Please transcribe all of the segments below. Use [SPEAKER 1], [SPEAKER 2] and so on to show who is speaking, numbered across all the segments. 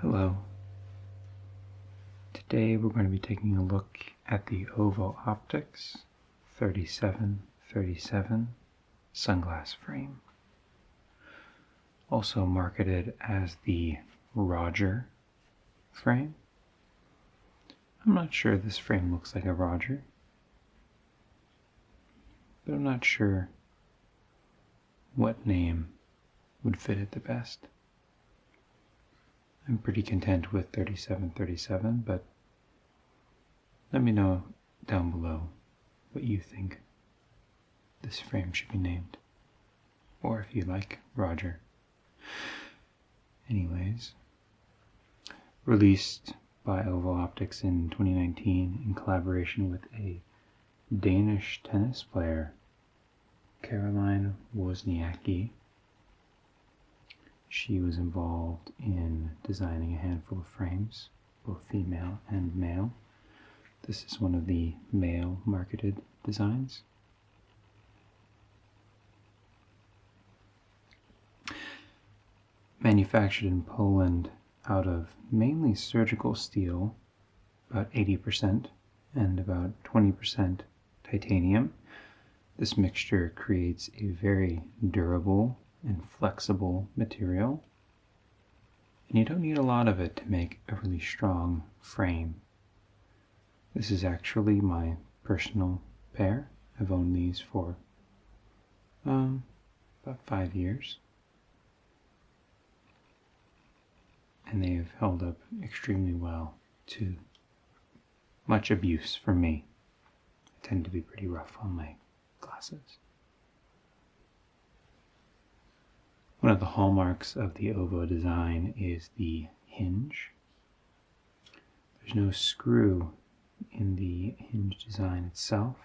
[SPEAKER 1] Hello. Today we're going to be taking a look at the Ovvo Optics 3737 sunglass frame, also marketed as the Roger frame. I'm not sure this frame looks like a Roger, but I'm not sure what name would fit it the best. I'm pretty content with 3737, but let me know down below what you think this frame should be named, or if you like Roger. Anyways, released by Ovvo Optics in 2019 in collaboration with a Danish tennis player, Caroline Wozniacki. She was involved in designing a handful of frames, both female and male. This is one of the male marketed designs. Manufactured in Poland out of mainly surgical steel, about 80%, and about 20% titanium. This mixture creates a very durable and flexible material, and you don't need a lot of it to make a really strong frame. This is actually my personal pair. I've owned these for about 5 years, and they have held up extremely well to much abuse from me. I tend to be pretty rough on my glasses. One of the hallmarks of the Ovvo design is the hinge. There's no screw in the hinge design itself,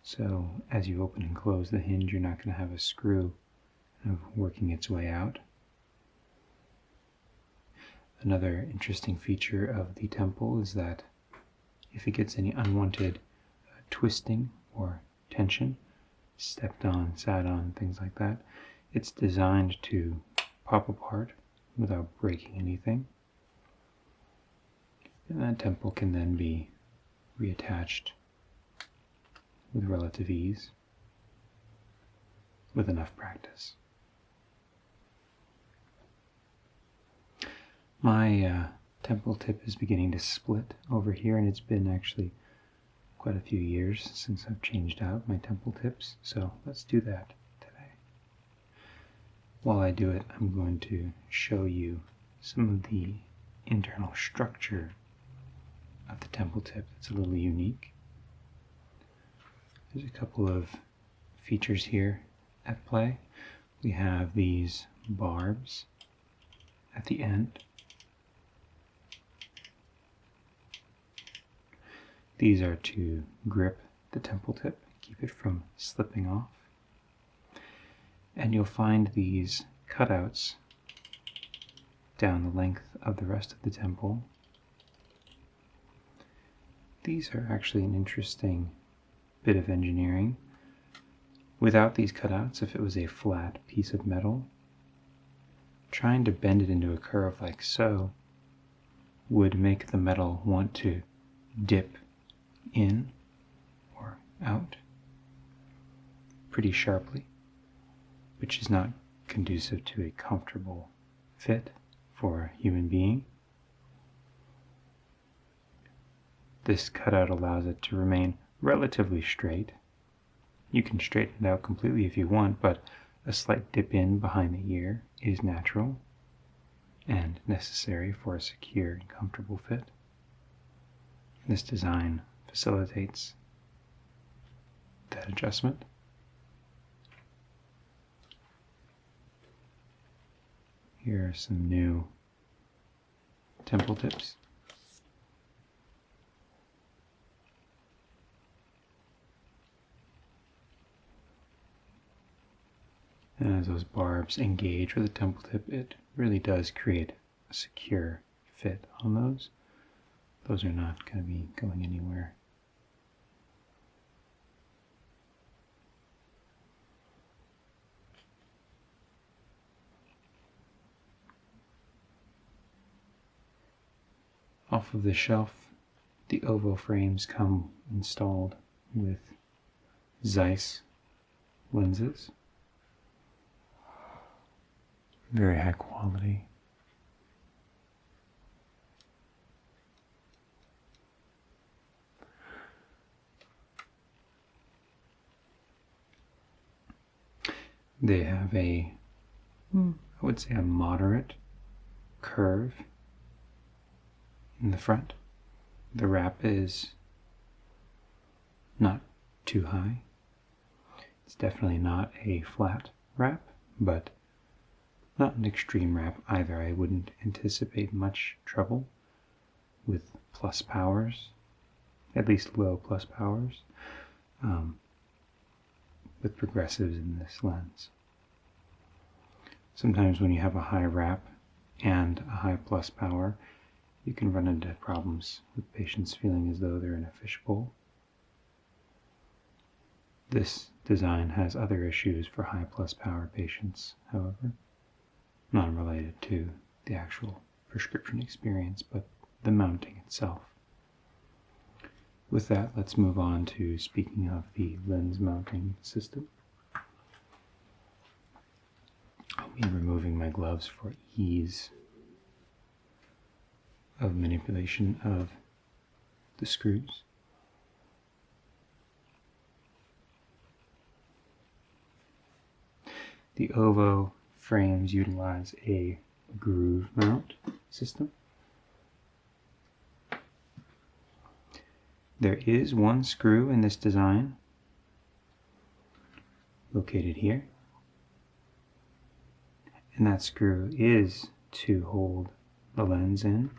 [SPEAKER 1] so as you open and close the hinge, you're not going to have a screw kind of working its way out. Another interesting feature of the temple is that if it gets any unwanted twisting or tension, stepped on, sat on, things like that, it's designed to pop apart without breaking anything. And that temple can then be reattached with relative ease with enough practice. My temple tip is beginning to split over here, and it's been actually quite a few years since I've changed out my temple tips, so let's do that today. While I do it, I'm going to show you some of the internal structure of the temple tip that's a little unique. There's a couple of features here at play. We have these barbs at the end. These are to grip the temple tip, keep it from slipping off. And you'll find these cutouts down the length of the rest of the temple. These are actually an interesting bit of engineering. Without these cutouts, if it was a flat piece of metal, trying to bend it into a curve like so would make the metal want to dip in or out pretty sharply, which is not conducive to a comfortable fit for a human being. This cutout allows it to remain relatively straight. You can straighten it out completely if you want, but a slight dip in behind the ear is natural and necessary for a secure and comfortable fit. This design facilitates that adjustment. Here are some new temple tips. And as those barbs engage with the temple tip, it really does create a secure fit on those. Those are not going to be going anywhere. Off of the shelf, the Ovvo frames come installed with Zeiss lenses. Very high quality. They have I would say a moderate curve in the front. The wrap is not too high. It's definitely not a flat wrap, but not an extreme wrap either. I wouldn't anticipate much trouble with plus powers, at least low plus powers, with progressives in this lens. Sometimes when you have a high wrap and a high plus power, you can run into problems with patients feeling as though they're in a fishbowl. This design has other issues for high plus power patients, however, not related to the actual prescription experience, but the mounting itself. With that, let's move on to speaking of the lens mounting system. I'll be removing my gloves for ease of manipulation of the screws. The Ovvo frames utilize a groove mount system. There is one screw in this design located here, and that screw is to hold the lens in.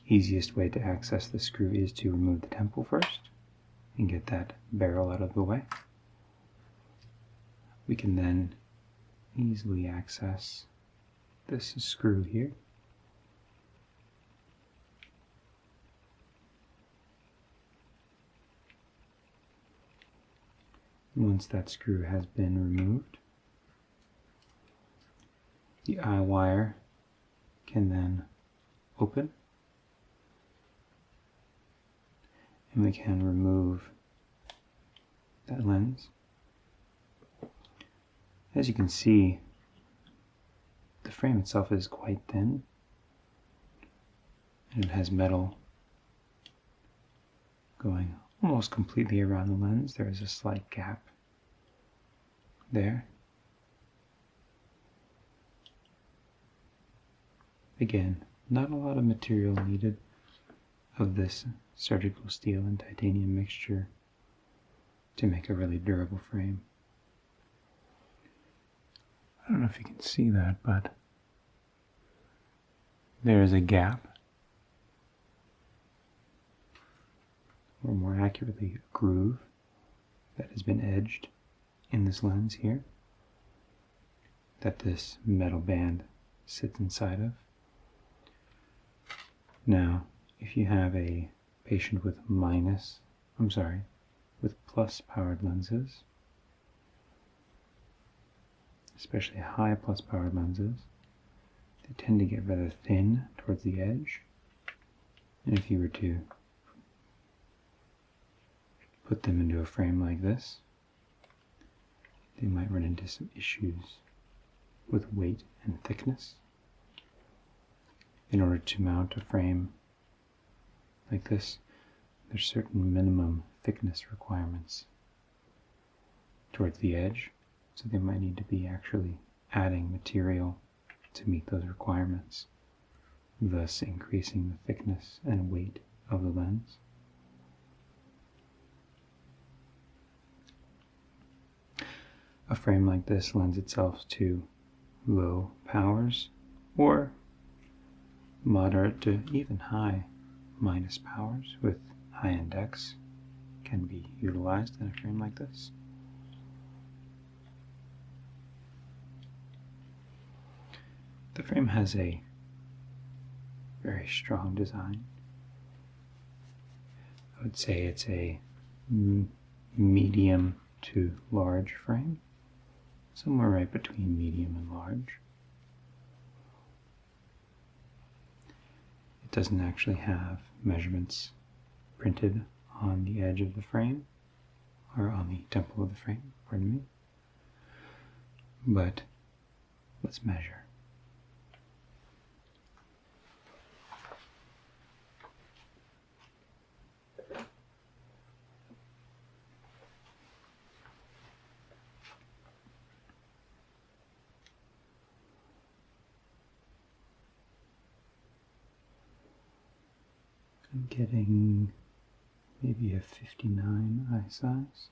[SPEAKER 1] Easiest way to access the screw is to remove the temple first and get that barrel out of the way. We can then easily access this screw here. Once that screw has been removed, the eye wire can then open, and we can remove that lens. As you can see, the frame itself is quite thin, and it has metal going almost completely around the lens. There is a slight gap there. Again, not a lot of material needed of this surgical steel and titanium mixture to make a really durable frame. I don't know if you can see that, but there is a gap, or more accurately, a groove that has been edged in this lens here that this metal band sits inside of. Now, if you have a patient with plus powered lenses, especially high plus powered lenses, they tend to get rather thin towards the edge. And if you were to put them into a frame like this, they might run into some issues with weight and thickness. In order to mount a frame like this, there's certain minimum thickness requirements towards the edge, so they might need to be actually adding material to meet those requirements, thus increasing the thickness and weight of the lens. A frame like this lends itself to low powers or moderate to even high minus powers with high index can be utilized in a frame like this. The frame has a very strong design. I would say it's a medium to large frame, somewhere right between medium and large. It doesn't actually have measurements printed on the edge of the frame, or on the temple of the frame, pardon me. But let's measure. I'm getting maybe a 59 eye size,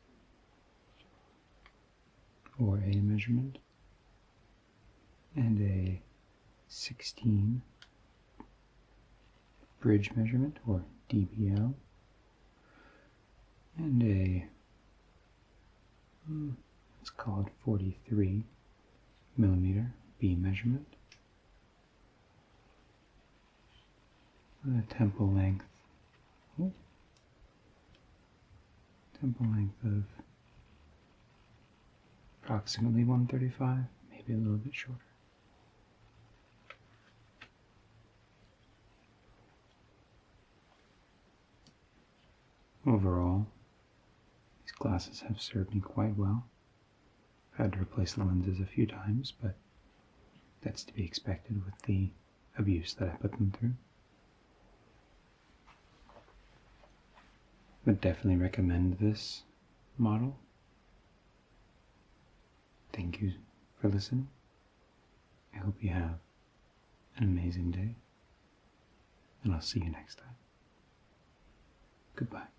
[SPEAKER 1] or a measurement, and a 16 bridge measurement, or DBL, and a, let's call it 43 millimeter B measurement. The temple length of approximately 135, maybe a little bit shorter. Overall, these glasses have served me quite well. I've had to replace the lenses a few times, but that's to be expected with the abuse that I put them through. Would definitely recommend this model. Thank you for listening. I hope you have an amazing day, and I'll see you next time. Goodbye.